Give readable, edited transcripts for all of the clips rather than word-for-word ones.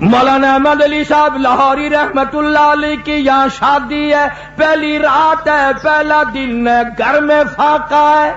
مولانا احمد علی صاحب لاہوری رحمتullah علیہ کی یہاں شادی ہے، پہلی رات ہے، پہلا دن ہے، گھر میں فاقہ ہے،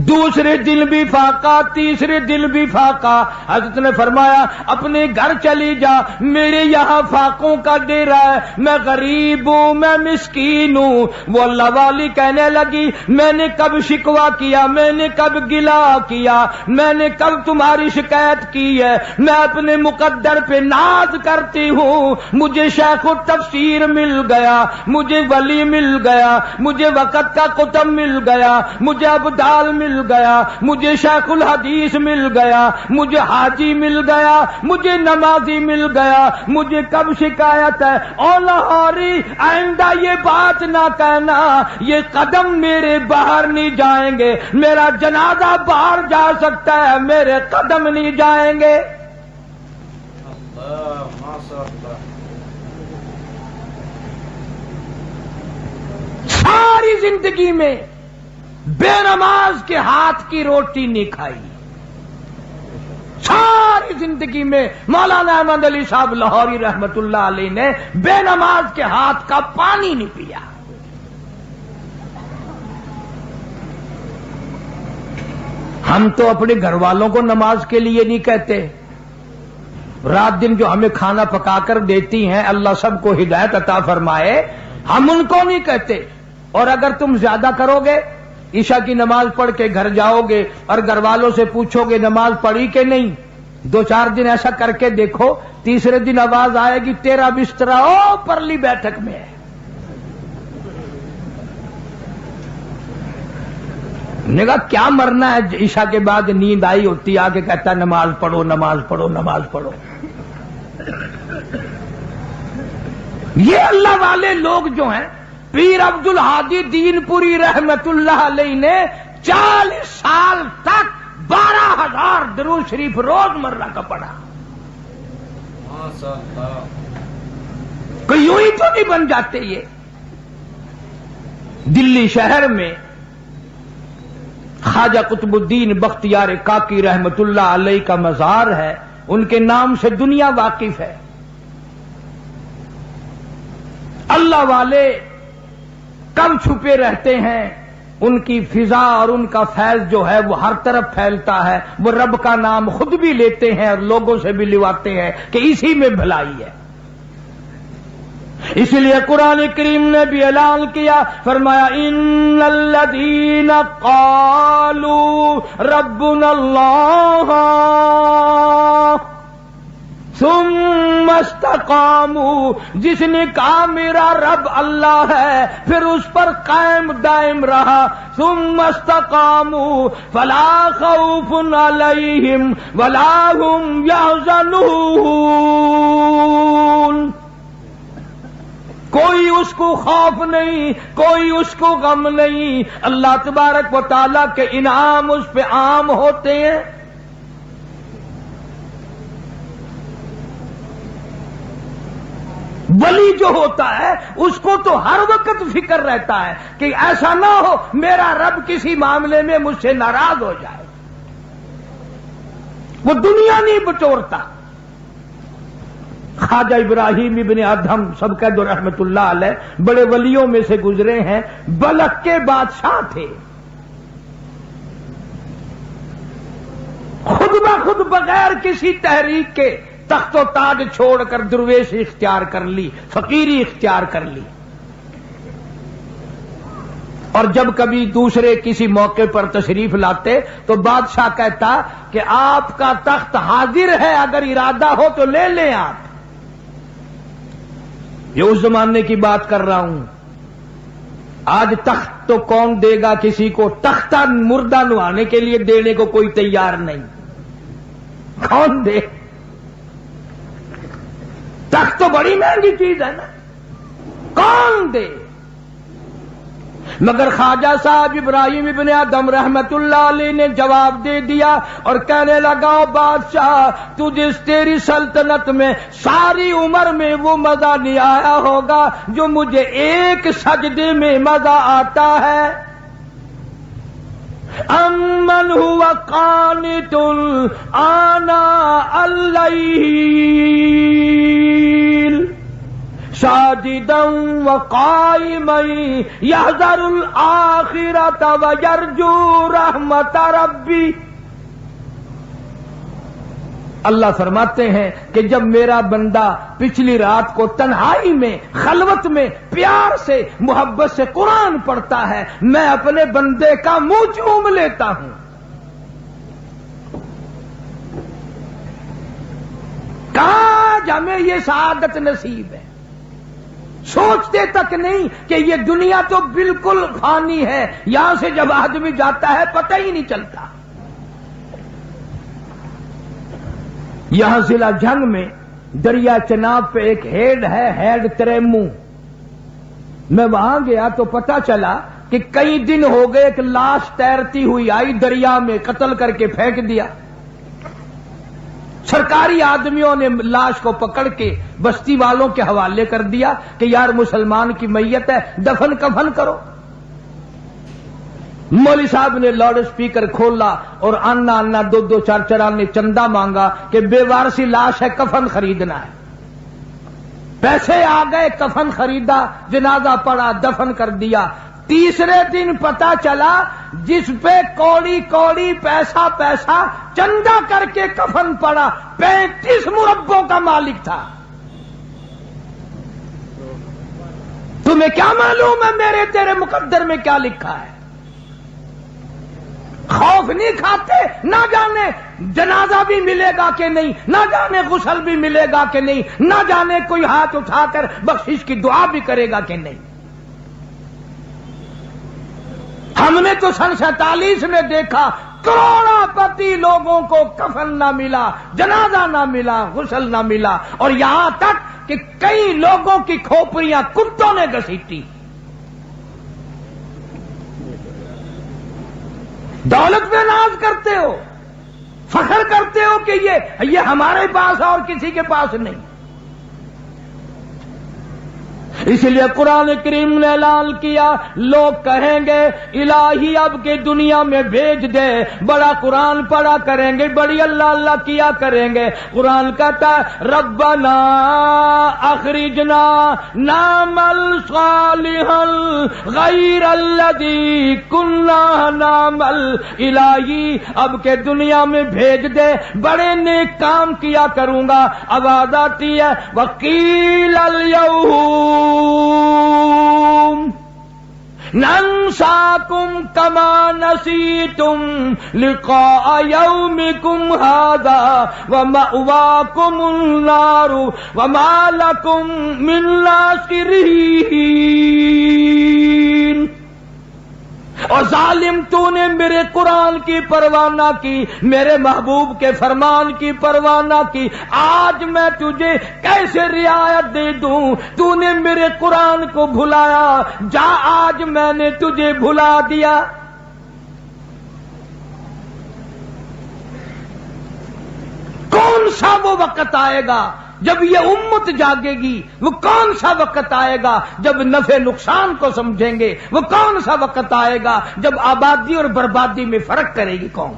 دوسرے دن بھی فاقہ، تیسرے دن بھی فاقہ۔ حضرت نے فرمایا اپنے گھر چلی جا، میرے یہاں فاقوں کا ڈیرا ہے، میں غریب ہوں، میں مسکین ہوں۔ وہ اللہ والی کہنے لگی میں نے کب شکوہ کیا، میں نے کب گلا کیا، میں نے کب تمہاری شکایت کی ہے؟ میں اپنے مقدر پہ ناز کرتی ہوں، مجھے شیخ التفسیر مل گیا، مجھے ولی مل گیا، مجھے وقت کا قطب مل گیا، مجھے ابدال مل گیا، مجھے شیخ الحدیث مل گیا، مجھے حاجی مل گیا، مجھے نمازی مل گیا، مجھے کب شکایت ہے؟ او لاہوری آئندہ یہ بات نہ کہنا، یہ قدم میرے باہر نہیں جائیں گے، میرا جنازہ باہر جا سکتا ہے، میرے قدم نہیں جائیں گے۔ اللہ ماشاء اللہ۔ ساری زندگی میں بے نماز کے ہاتھ کی روٹی نہیں کھائی، ساری زندگی میں مولانا احمد علی صاحب لاہوری رحمتullah علیہ نے بے نماز کے ہاتھ کا پانی نہیں پیا۔ ہم تو اپنے گھر والوں کو نماز کے لیے نہیں کہتے، رات دن جو ہمیں کھانا پکا کر دیتی ہیں، اللہ سب کو ہدایت عطا فرمائے، ہم ان کو نہیں کہتے۔ اور اگر تم زیادہ کرو گے، عشاء کی نماز پڑھ کے گھر جاؤ گے اور گھر والوں سے پوچھو گے نماز پڑھی کہ نہیں، 2-4 دن ایسا کر کے دیکھو، تیسرے دن آواز آئے گی تیرا بستر او پرلی بیٹھک میں ہے۔ نے کہا کیا مرنا ہے؟ عشاء کے بعد نیند آئی ہوتی، آ کے کہتا ہے نماز پڑھو نماز پڑھو نماز پڑھو۔ یہ اللہ والے لوگ جو ہیں، پیر عبد الحادی دین پوری رحمتullah علیہ نے 40 سال تک 12,000 درود شریف روز مرہ کا پڑھا۔ ماشاء اللہ۔ کوئی یوں ہی تو نہیں بن جاتے یہ۔ دلی شہر میں خواجہ قطب الدین بختیار کاکی رحمتullah علیہ کا مزار ہے، ان کے نام سے دنیا واقف ہے۔ اللہ والے کب چھپے رہتے ہیں، ان کی فضا اور ان کا فیض جو ہے وہ ہر طرف پھیلتا ہے، وہ رب کا نام خود بھی لیتے ہیں اور لوگوں سے بھی لواتے ہیں کہ اسی میں بھلائی ہے۔ اس لیے قرآن کریم نے بھی اعلان کیا، فرمایا ان الذین قالوا ربنا اللہ ثم استقاموا، جس نے کہا میرا رب اللہ ہے پھر اس پر قائم دائم رہا، ثم استقاموا فلا خوف علیہم ولا هم یحزنون، کوئی اس کو خوف نہیں، کوئی اس کو غم نہیں، اللہ تبارک و تعالیٰ کے انعام اس پہ عام ہوتے ہیں۔ ولی جو ہوتا ہے اس کو تو ہر وقت فکر رہتا ہے کہ ایسا نہ ہو میرا رب کسی معاملے میں مجھ سے ناراض ہو جائے، وہ دنیا نہیں بٹورتا۔ خواجہ ابراہیم ابن ادہم سب کا دو رحمتullah علیہ بڑے ولیوں میں سے گزرے ہیں، بلخ کے بادشاہ تھے، خود بخود بغیر کسی تحریک کے تخت و تاج چھوڑ کر درویشی اختیار کر لی، فقیری اختیار کر لی، اور جب کبھی دوسرے کسی موقع پر تشریف لاتے تو بادشاہ کہتا کہ آپ کا تخت حاضر ہے، اگر ارادہ ہو تو لے لیں آپ۔ یہ اس زمانے کی بات کر رہا ہوں، آج تخت تو کون دے گا کسی کو، تختہ مردہ نوانے کے لیے دینے کو کوئی تیار نہیں، کون دے؟ تخت تو بڑی مہنگی چیز ہے نا، کون دے؟ مگر خواجہ صاحب ابراہیم ابن ادہم رحمتullah علیہ نے جواب دے دیا اور کہنے لگا بادشاہ تجھے تیری سلطنت میں ساری عمر میں وہ مزہ نہیں آیا ہوگا جو مجھے ایک سجدے میں مزہ آتا ہے۔ امن هو قانت آناء الليل ساجدا وقائما يحذر الآخرة ويرجو رحمت ربی۔ اللہ فرماتے ہیں کہ جب میرا بندہ پچھلی رات کو تنہائی میں، خلوت میں، پیار سے، محبت سے قرآن پڑھتا ہے، میں اپنے بندے کا منہ چوم لیتا ہوں۔ کاش ہمیں یہ سعادت نصیب ہے۔ سوچتے تک نہیں کہ یہ دنیا تو بالکل فانی ہے، یہاں سے جب آدمی جاتا ہے پتہ ہی نہیں چلتا۔ یہاں ضلع جھنگ میں دریا چناب پہ ایک ہیڈ ہے، ہیڈ تریمو۔ میں وہاں گیا تو پتا چلا کہ کئی دن ہو گئے ایک لاش تیرتی ہوئی آئی، دریا میں قتل کر کے پھینک دیا۔ سرکاری آدمیوں نے لاش کو پکڑ کے بستی والوں کے حوالے کر دیا کہ یار مسلمان کی میت ہے، دفن کفن کرو۔ مولوی صاحب نے لاؤڈ اسپیکر کھولا اور آنا آنا دو دو چار چار نے چندہ مانگا کہ بے وارسی لاش ہے، کفن خریدنا ہے۔ پیسے آ گئے، کفن خریدا، جنازہ پڑا، دفن کر دیا۔ تیسرے دن پتا چلا جس پہ کوڑی کوڑی پیسہ پیسہ چندہ کر کے کفن پڑا 35 مربوں کا مالک تھا۔ تمہیں کیا معلوم ہے میرے تیرے مقدر میں کیا لکھا ہے؟ خوف نہیں کھاتے، نہ جانے جنازہ بھی ملے گا کہ نہیں، نہ جانے غسل بھی ملے گا کہ نہیں، نہ جانے کوئی ہاتھ اٹھا کر بخشش کی دعا بھی کرے گا کہ نہیں۔ ہم نے تو سن 47 میں دیکھا کروڑوں پتی لوگوں کو کفن نہ ملا، جنازہ نہ ملا، غسل نہ ملا، اور یہاں تک کہ کئی لوگوں کی کھوپڑیاں کتوں نے گھسیٹی۔ دولت میں ناز کرتے ہو، فخر کرتے ہو کہ یہ ہمارے پاس ہے اور کسی کے پاس نہیں۔ اس لیے قرآن کریم نے اعلان کیا، لوگ کہیں گے الہی اب کے دنیا میں بھیج دے، بڑا قرآن پڑھا کریں گے، بڑی اللہ اللہ کیا کریں گے۔ قرآن کہتا ہے ربنا اخرجنا نعمل صالحا غیر الذی کنا نعمل، الہی اب کے دنیا میں بھیج دے، بڑے نیک کام کیا کروں گا۔ آواز آتی ہے وقیل الیوم ننساکم کما نسیتم لقاء یومکم ھذا ومأواکم النار وما لکم من ناصرین۔ اور ظالم تو نے میرے قرآن کی پرواہ نہ کی، میرے محبوب کے فرمان کی پرواہ نہ کی، آج میں تجھے کیسے رعایت دے دوں؟ تو نے میرے قرآن کو بھلایا، جا آج میں نے تجھے بھلا دیا۔ کون سا وہ وقت آئے گا جب یہ امت جاگے گی؟ وہ کون سا وقت آئے گا جب نفع نقصان کو سمجھیں گے؟ وہ کون سا وقت آئے گا جب آبادی اور بربادی میں فرق کرے گی قوم؟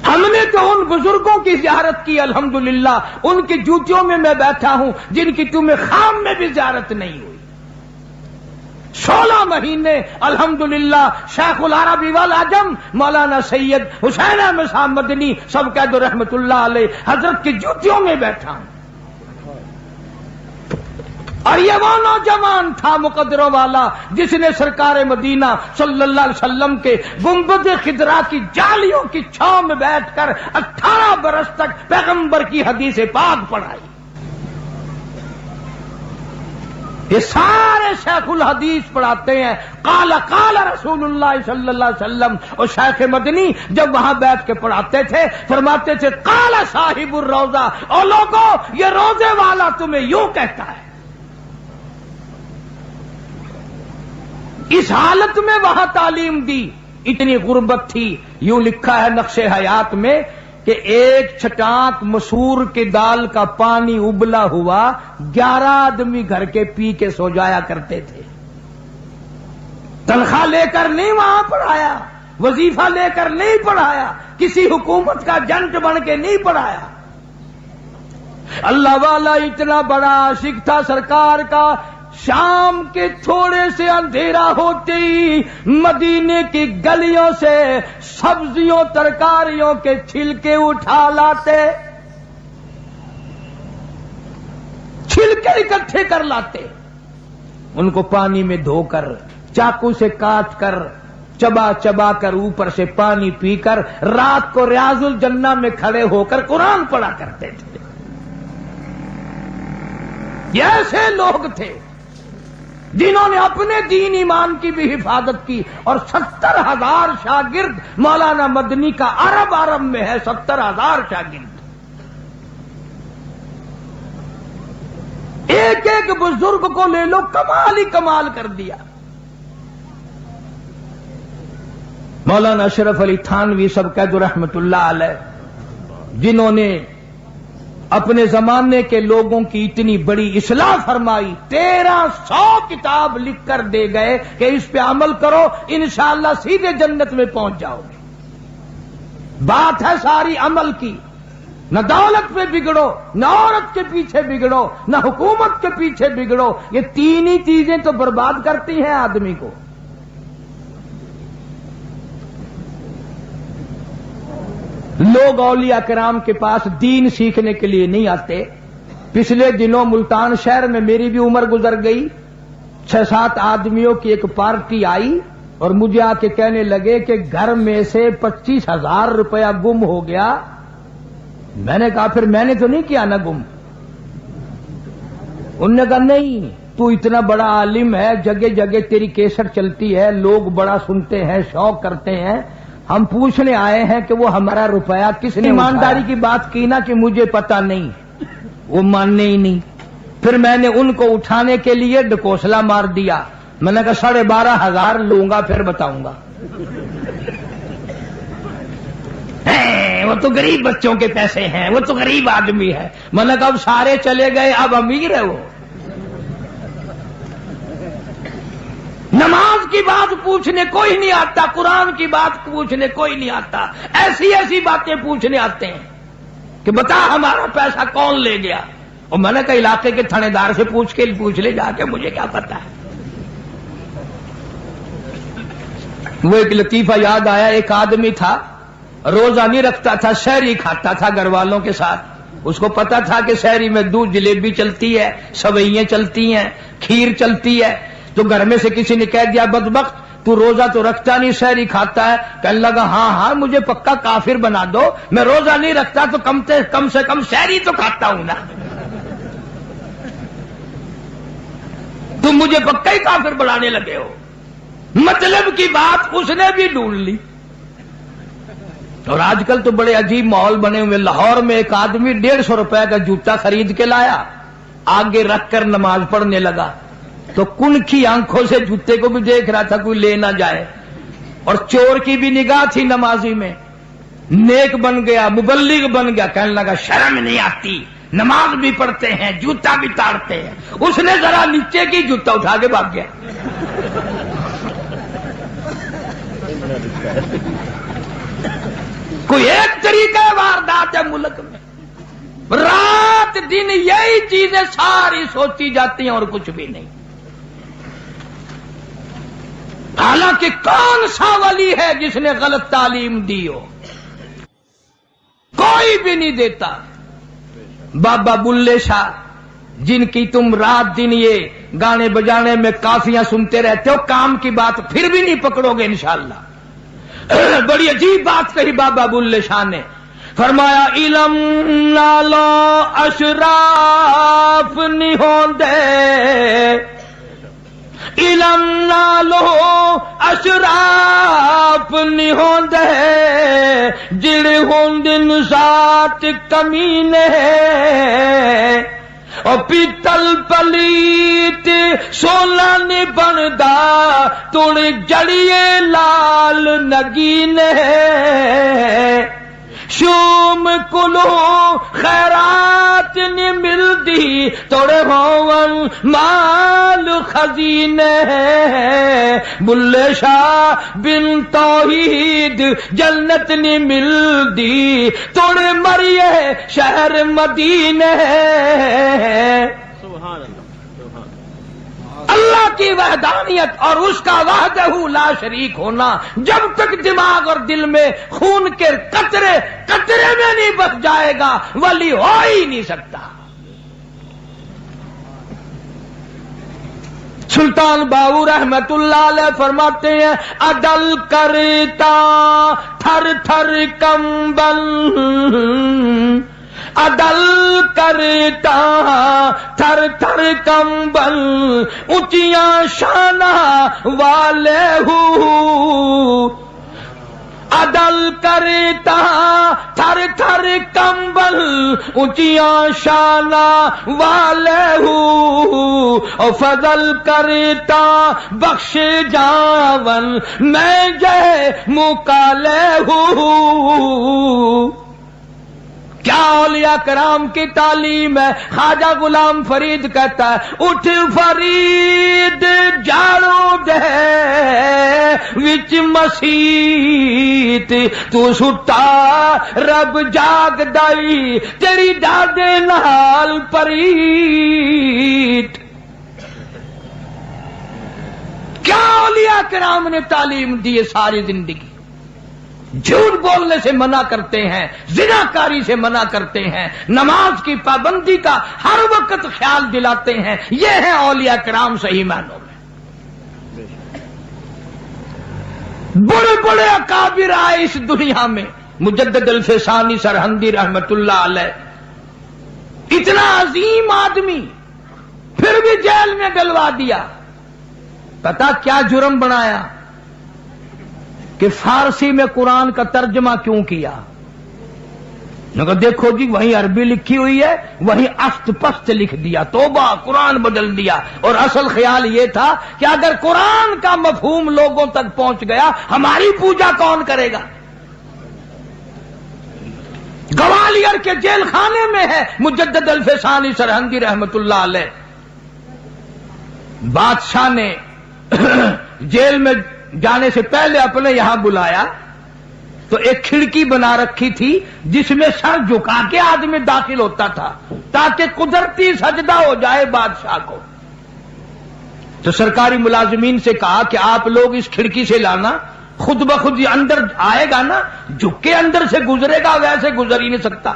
ہم نے تو ان بزرگوں کی زیارت کی الحمدللہ، ان کی جوتیوں میں میں بیٹھا ہوں جن کی تمہیں خام میں بھی زیارت نہیں ہوئی۔ 16 مہینے الحمدللہ شیخ العربی والعجم مولانا سید حسین احمد صاحب مدنی سب قید رحمت اللہ علیہ حضرت کی جوتیوں میں بیٹھا ہوں۔ اور یہ وہ نوجوان تھا مقدروں والا جس نے سرکار مدینہ صلی اللہ علیہ وسلم کے گنبد خضرا کی جالیوں کی چھاؤں میں بیٹھ کر 18 برس تک پیغمبر کی حدیث پاک پڑھائی۔ یہ سارے شیخ الحدیث پڑھاتے ہیں قال قال رسول اللہ صلی اللہ علیہ وسلم، اور شیخ مدنی جب وہاں بیٹھ کے پڑھاتے تھے فرماتے تھے قال صاحب الروضہ، اور لوگوں یہ روزے والا تمہیں یوں کہتا ہے۔ اس حالت میں وہاں تعلیم دی، اتنی غربت تھی۔ یوں لکھا ہے نقش حیات میں کہ ایک چھٹانک مسور کی دال کا پانی ابلا ہوا 11 آدمی گھر کے پی کے سو جایا کرتے تھے۔ تنخواہ لے کر نہیں وہاں پڑھایا، وظیفہ لے کر نہیں پڑھایا، کسی حکومت کا جنٹ بن کے نہیں پڑھایا. اللہ والا اتنا بڑا عاشق تھا سرکار کا، شام کے تھوڑے سے اندھیرا ہوتے ہی مدینے کی گلیوں سے سبزیوں ترکاریوں کے چھلکے اٹھا لاتے، چھلکے اکٹھے کر لاتے، ان کو پانی میں دھو کر چاقو سے کاٹ کر چبا چبا کر اوپر سے پانی پی کر رات کو ریاض الجنہ میں کھڑے ہو کر قرآن پڑھا کرتے تھے. یہ ایسے لوگ تھے جنہوں نے اپنے دین ایمان کی بھی حفاظت کی، اور 70,000 شاگرد مولانا مدنی کا عرب میں ہے، 70,000 شاگرد. ایک ایک بزرگ کو لے لو، کمال ہی کمال کر دیا. مولانا اشرف علی تھانوی صاحب قید رحمت اللہ علیہ، جنہوں نے اپنے زمانے کے لوگوں کی اتنی بڑی اصلاح فرمائی، 1300 کتاب لکھ کر دے گئے کہ اس پہ عمل کرو انشاءاللہ سیدھے جنت میں پہنچ جاؤ گے. بات ہے ساری عمل کی. نہ دولت پہ بگڑو، نہ عورت کے پیچھے بگڑو، نہ حکومت کے پیچھے بگڑو. یہ تین ہی چیزیں تو برباد کرتی ہیں آدمی کو. لوگ اولیاء کرام کے پاس دین سیکھنے کے لیے نہیں آتے. پچھلے دنوں ملتان شہر میں میری بھی عمر گزر گئی، 6-7 آدمیوں کی ایک پارٹی آئی اور مجھے آ کے کہنے لگے کہ گھر میں سے 25,000 روپیہ گم ہو گیا. میں نے کہا پھر میں نے تو نہیں کیا نا گم. انہوں نے کہا نہیں، تو اتنا بڑا عالم ہے، جگہ جگہ تیری کیسٹ چلتی ہے، لوگ بڑا سنتے ہیں، شوق کرتے ہیں، ہم پوچھنے آئے ہیں کہ وہ ہمارا روپیہ کس نے ایمانداری کی بات کی نا کہ مجھے پتا نہیں. وہ ماننے ہی نہیں. پھر میں نے ان کو اٹھانے کے لیے ڈکوسلا مار دیا. میں نے کہا 12,500 لوں گا پھر بتاؤں گا. وہ تو غریب بچوں کے پیسے ہیں، وہ تو غریب آدمی ہے. میں نے کہا اب سارے چلے گئے، اب امیر ہے وہ. نماز کی بات پوچھنے کوئی نہیں آتا، قرآن کی بات پوچھنے کوئی نہیں آتا، ایسی ایسی باتیں پوچھنے آتے ہیں کہ بتا ہمارا پیسہ کون لے گیا. اور میں نے کہا علاقے کے تھانے دار سے پوچھ لے جا کے، مجھے کیا پتا ہے. وہ ایک لطیفہ یاد آیا. ایک آدمی تھا، روزہ نہیں رکھتا تھا، سحری کھاتا تھا گھر والوں کے ساتھ. اس کو پتا تھا کہ سحری میں دودھ جلیبی چلتی ہے، سوئیاں چلتی ہیں، کھیر چلتی ہے. تو گھر میں سے کسی نے کہہ دیا بدبخت تو روزہ تو رکھتا نہیں، سحری کھاتا ہے. کہنے لگا ہاں مجھے پکا کافر بنا دو، میں روزہ نہیں رکھتا تو کم سے کم سحری تو کھاتا ہوں نا. تم مجھے پکا ہی کافر بنانے لگے ہو. مطلب کی بات اس نے بھی ڈھونڈ لی. اور آج کل تو بڑے عجیب ماحول بنے ہوئے. لاہور میں ایک آدمی 150 روپے کا جوتا خرید کے لایا، آگے رکھ کر نماز پڑھنے لگا. تو کن کی آنکھوں سے جوتے کو بھی دیکھ رہا تھا کوئی لے نہ جائے، اور چور کی بھی نگاہ تھی نمازی میں. نیک بن گیا، مبلغ بن گیا. کہنے لگا شرم نہیں آتی، نماز بھی پڑھتے ہیں، جوتا بھی تاڑتے ہیں. اس نے ذرا نیچے کی جوتا اٹھا کے بھاگ گیا. کوئی ایک طریقہ واردات ہے ملک میں. رات دن یہی چیزیں ساری سوچی جاتی ہیں اور کچھ بھی نہیں. حالانکہ کون سا ولی ہے جس نے غلط تعلیم دی ہو؟ کوئی بھی نہیں دیتا. بابا بلے شاہ جن کی تم رات دن یہ گانے بجانے میں کافیاں سنتے رہتے ہو، کام کی بات پھر بھی نہیں پکڑو گے انشاءاللہ. بڑی عجیب بات کہی بابا بلے شاہ نے. فرمایا علم نالو اشراف نہیں ہوندے، علم نالو اشراف نہیں ہوندے، جڑے ہوندن ذات کمینے، اور پیتل پلیت سونا نہیں بندا، توڑ جڑیے لال نگینے. شوم کلو خیرات نہیں ملتی توڑے ہون مال خزینے بلے شاہ بن توحید جنت نہیں ملتی توڑے مریے شہر مدینے اللہ کی وحدانیت اور اس کا وحدہ لا شریک ہونا جب تک دماغ اور دل میں خون کے قطرے قطرے میں نہیں بس جائے گا ولی ہو ہی نہیں سکتا. سلطان باہو رحمت اللہ علیہ فرماتے ہیں عدل کرتا تھر تھر کمبل عدل کرتا تھر تھر کمبل اونچیاں شانہ والے ہوں عدل کرتا تھر تھر کمبل اونچیاں شانہ والے ہوں اور فضل کرتا بخش جاون میں جے مکالے ہوں. کیا اولیاء کرام کی تعلیم ہے. خواجہ غلام فرید کہتا ہے اٹھ فرید جاڑو دے وچ مسیت تو ستا رب جاگ دائی تیری ڈاڈے نال پریت. کیا اولیاء کرام نے تعلیم دی ہے ساری زندگی. جھوٹ بولنے سے منع کرتے ہیں زناکاری سے منع کرتے ہیں نماز کی پابندی کا ہر وقت خیال دلاتے ہیں. یہ ہیں اولیاء کرام صحیح معنوں میں. بڑے بڑے اکابر آئے اس دنیا میں. مجدد الفسانی سرہندی رحمت اللہ علیہ اتنا عظیم آدمی پھر بھی جیل میں ڈلوا دیا. پتا کیا جرم بنایا کہ فارسی میں قرآن کا ترجمہ کیوں کیا. دیکھو جی وہیں عربی لکھی ہوئی ہے وہیں است پست لکھ دیا. توبہ قرآن بدل دیا. اور اصل خیال یہ تھا کہ اگر قرآن کا مفہوم لوگوں تک پہنچ گیا ہماری پوجا کون کرے گا. گوالیر کے جیل خانے میں ہے مجدد الفسانی سرہندی رحمت اللہ علیہ. بادشاہ نے جیل میں جانے سے پہلے اپنے یہاں بلایا تو ایک کھڑکی بنا رکھی تھی جس میں سر جھکا کے آدمی داخل ہوتا تھا تاکہ قدرتی سجدہ ہو جائے بادشاہ کو. تو سرکاری ملازمین سے کہا کہ آپ لوگ اس کھڑکی سے لانا خود بخود یہ اندر آئے گا نا جھک کے اندر سے گزرے گا ویسے گزر ہی نہیں سکتا.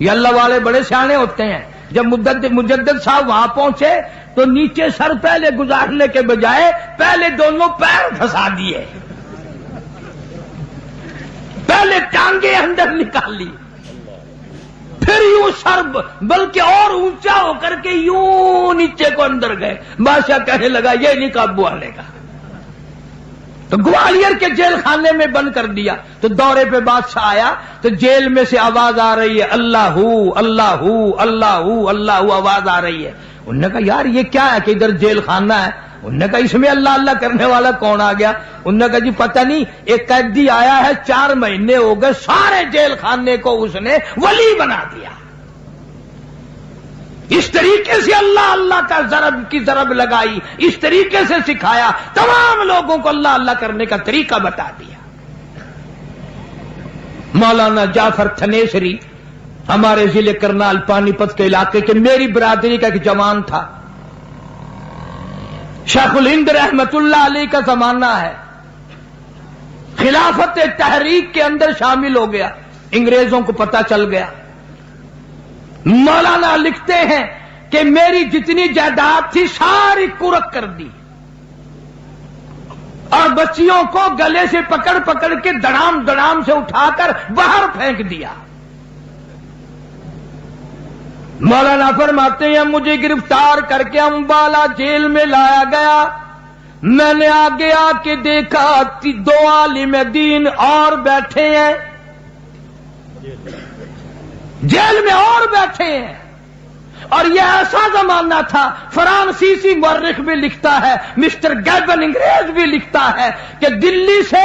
یہ اللہ والے بڑے سیانے ہوتے ہیں. جب مجدد صاحب وہاں پہنچے تو نیچے سر پہلے گزارنے کے بجائے پہلے دونوں پیر پھنسا دیے پہلے ٹانگیں اندر نکال لی پھر یوں سر بلکہ اور اونچا ہو کر کے یوں نیچے کو اندر گئے. بادشاہ کہنے لگا یہ نہیں قابو آنے کا. تو گوالیر کے جیل خانے میں بند کر دیا. تو دورے پہ بادشاہ آیا تو جیل میں سے آواز آ رہی ہے اللہ اللہ اللہ اللہ آواز آ رہی ہے. انہوں نے کہا یار یہ کیا ہے کہ ادھر جیل خانہ ہے. انہوں نے کہا اس میں اللہ اللہ کرنے والا کون آ گیا. انہوں نے کہا جی پتہ نہیں ایک قیدی آیا ہے 4 مہینے ہو گئے سارے جیل خانے کو اس نے ولی بنا دیا. اس طریقے سے اللہ اللہ کا ضرب کی ضرب لگائی اس طریقے سے سکھایا تمام لوگوں کو اللہ اللہ کرنے کا طریقہ بتا دیا. مولانا جعفر تھنیسری ہمارے ضلع کرنال پانی پت کے علاقے کے میری برادری کا ایک جوان تھا. شیخ الہند رحمت اللہ علیہ کا زمانہ ہے. خلافت تحریک کے اندر شامل ہو گیا. انگریزوں کو پتہ چل گیا. مولانا لکھتے ہیں کہ میری جتنی جائیداد تھی ساری قرق کر دی اور بچیوں کو گلے سے پکڑ پکڑ کے دڑام دڑام سے اٹھا کر باہر پھینک دیا. مولانا فرماتے ہیں مجھے گرفتار کر کے امبالہ جیل میں لایا گیا. میں نے آگے آ کے دیکھا 2 عالم دین اور بیٹھے ہیں جیل میں اور بیٹھے ہیں. اور یہ ایسا زمانہ تھا فرانسیسی مورخ بھی لکھتا ہے مسٹر گیبن انگریز بھی لکھتا ہے کہ دلی سے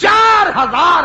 4000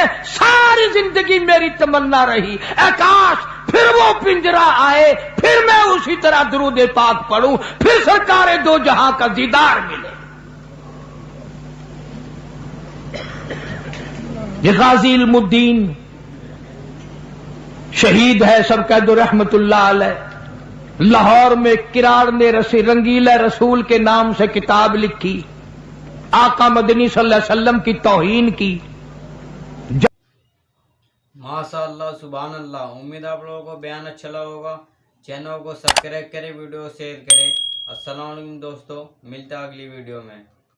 ہیں ساری زندگی میری تمنا رہی اے کاش پھر وہ پنجرا آئے، پھر میں اسی طرح درود پاک پڑھوں، پھر سرکار دو جہاں کا دیدار ملے۔ یہ غازی علم الدین شہید ہے، سب کہہ دو رحمت اللہ علیہ۔ لاہور میں کراڑ نے رنگیلا رسول کے نام سے کتاب لکھی، آقا مدنی صلی اللہ علیہ وسلم کی توہین کی۔ ماشاء اللہ، سبحان اللہ۔ امید آپ لوگوں کو بیان اچھا لگا ہوگا۔ چینل کو سبسکرائب کریں، ویڈیو شیئر کریں۔ السلام علیکم دوستو، ملتا ہے اگلی ویڈیو میں۔